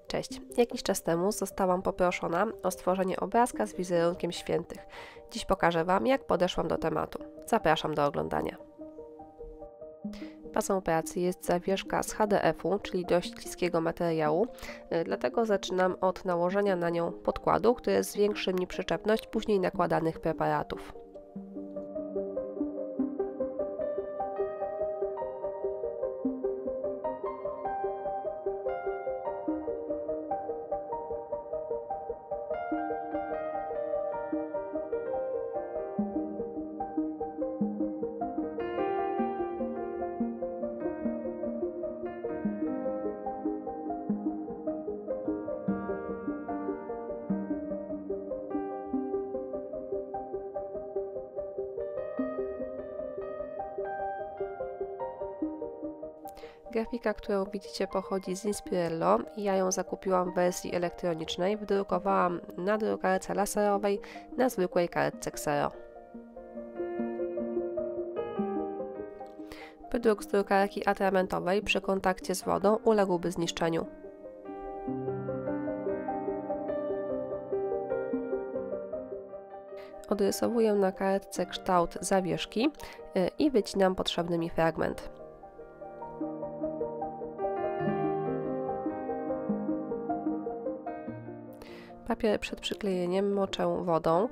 Cześć, jakiś czas temu zostałam poproszona o stworzenie obrazka z wizerunkiem świętych. Dziś pokażę Wam, jak podeszłam do tematu. Zapraszam do oglądania. Bazą pracy jest zawieszka z HDF-u, czyli dość śliskiego materiału, dlatego zaczynam od nałożenia na nią podkładu, który zwiększy mi przyczepność później nakładanych preparatów. Grafika, którą widzicie, pochodzi z Inspirello i ja ją zakupiłam w wersji elektronicznej. Wydrukowałam na drukarce laserowej, na zwykłej kartce Xero. Wydruk z drukarki atramentowej przy kontakcie z wodą uległby zniszczeniu. Odrysowuję na kartce kształt zawieszki i wycinam potrzebny mi fragment. Papier przed przyklejeniem moczę wodą,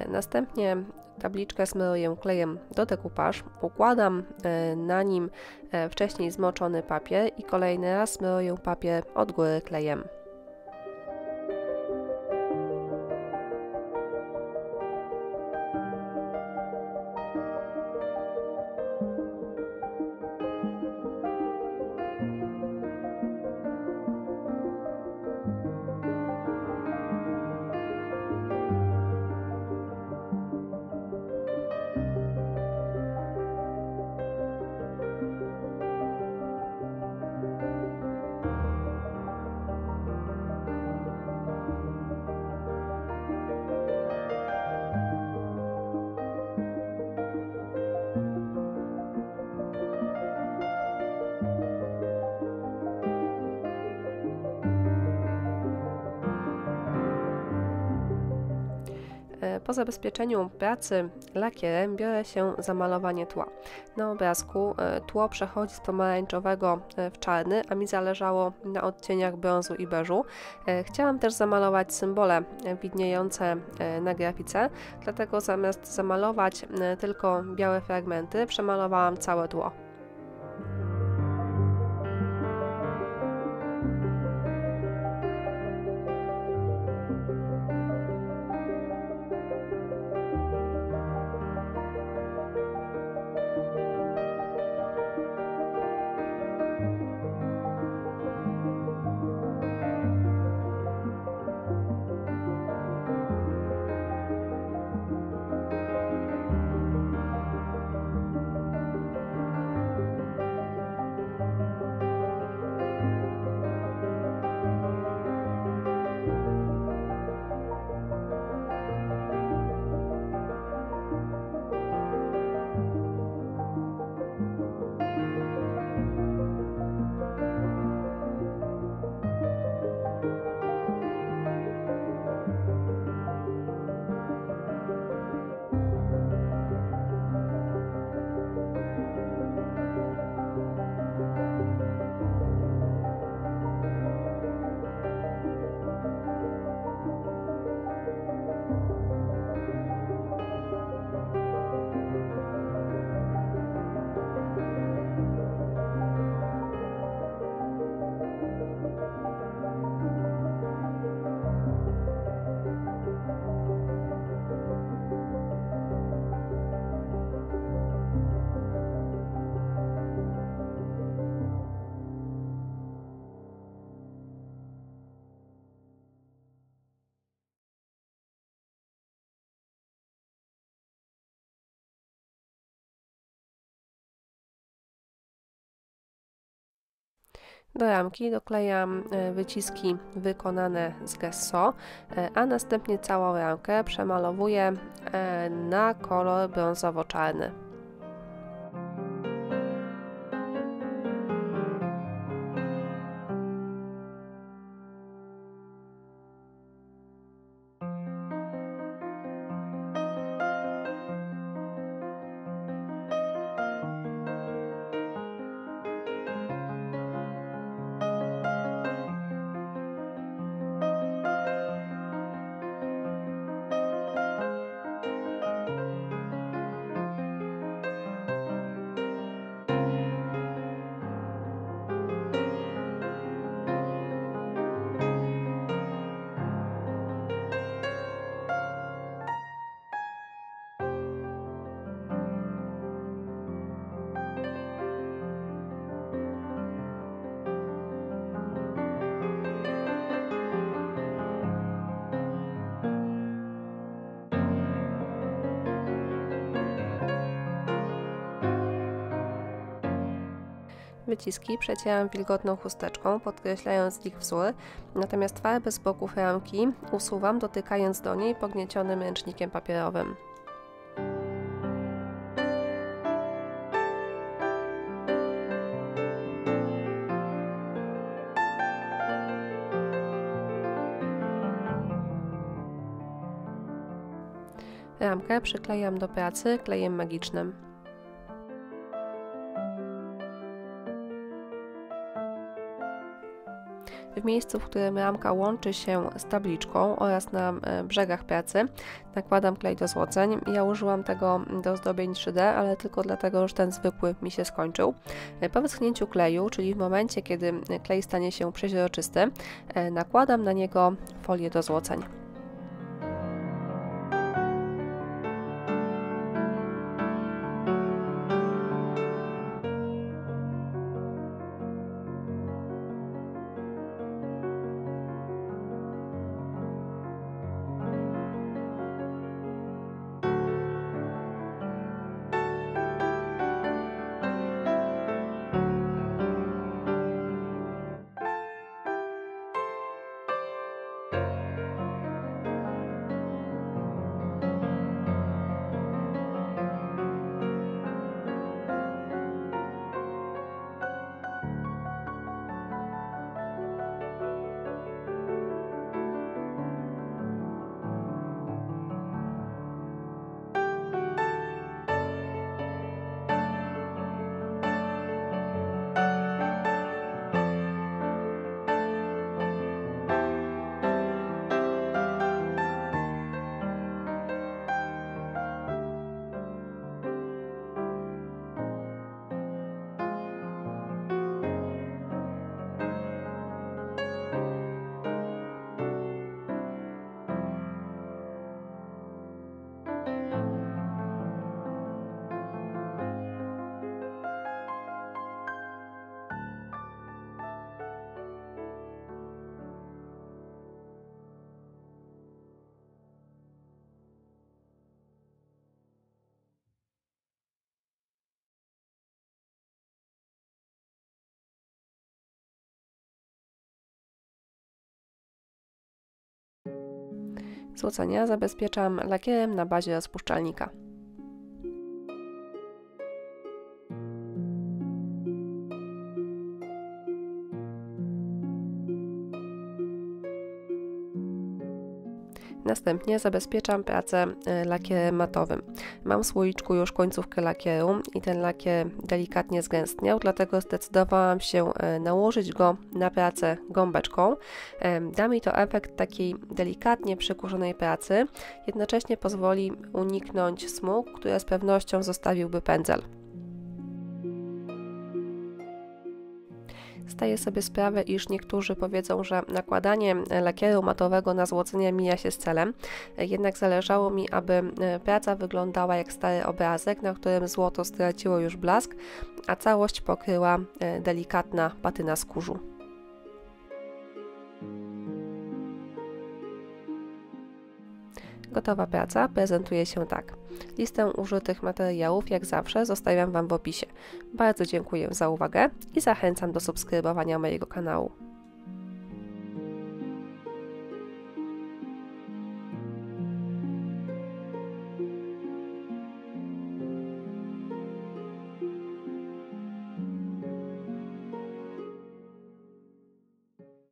następnie tabliczkę smaruję klejem do decoupage, układam na nim wcześniej zmoczony papier i kolejny raz smaruję papier od góry klejem. Po zabezpieczeniu pracy lakierem biorę się za malowanie tła. Na obrazku tło przechodzi z pomarańczowego w czarny, a mi zależało na odcieniach brązu i beżu. Chciałam też zamalować symbole widniejące na grafice, dlatego zamiast zamalować tylko białe fragmenty, przemalowałam całe tło. Do ramki doklejam wyciski wykonane z gesso, a następnie całą ramkę przemalowuję na kolor brązowo-czarny. Wyciski przecieram wilgotną chusteczką, podkreślając ich wzór, natomiast farbę z boków ramki usuwam, dotykając do niej pogniecionym ręcznikiem papierowym. Ramkę przyklejam do pracy klejem magicznym. W miejscu, w którym ramka łączy się z tabliczką oraz na brzegach pracy nakładam klej do złoceń. Ja użyłam tego do zdobień 3D, ale tylko dlatego, że ten zwykły mi się skończył. Po wyschnięciu kleju, czyli w momencie, kiedy klej stanie się przeźroczysty, nakładam na niego folię do złoceń. Złocenia zabezpieczam lakierem na bazie rozpuszczalnika. Następnie zabezpieczam pracę lakierem matowym. Mam w słoiczku już końcówkę lakieru i ten lakier delikatnie zgęstniał, dlatego zdecydowałam się nałożyć go na pracę gąbeczką. Da mi to efekt takiej delikatnie przykurzonej pracy, jednocześnie pozwoli uniknąć smug, które z pewnością zostawiłby pędzel. Zdaję sobie sprawę, iż niektórzy powiedzą, że nakładanie lakieru matowego na złocenia mija się z celem, jednak zależało mi, aby praca wyglądała jak stary obrazek, na którym złoto straciło już blask, a całość pokryła delikatna patyna skórzu. Gotowa praca prezentuje się tak. Listę użytych materiałów, jak zawsze, zostawiam Wam w opisie. Bardzo dziękuję za uwagę i zachęcam do subskrybowania mojego kanału.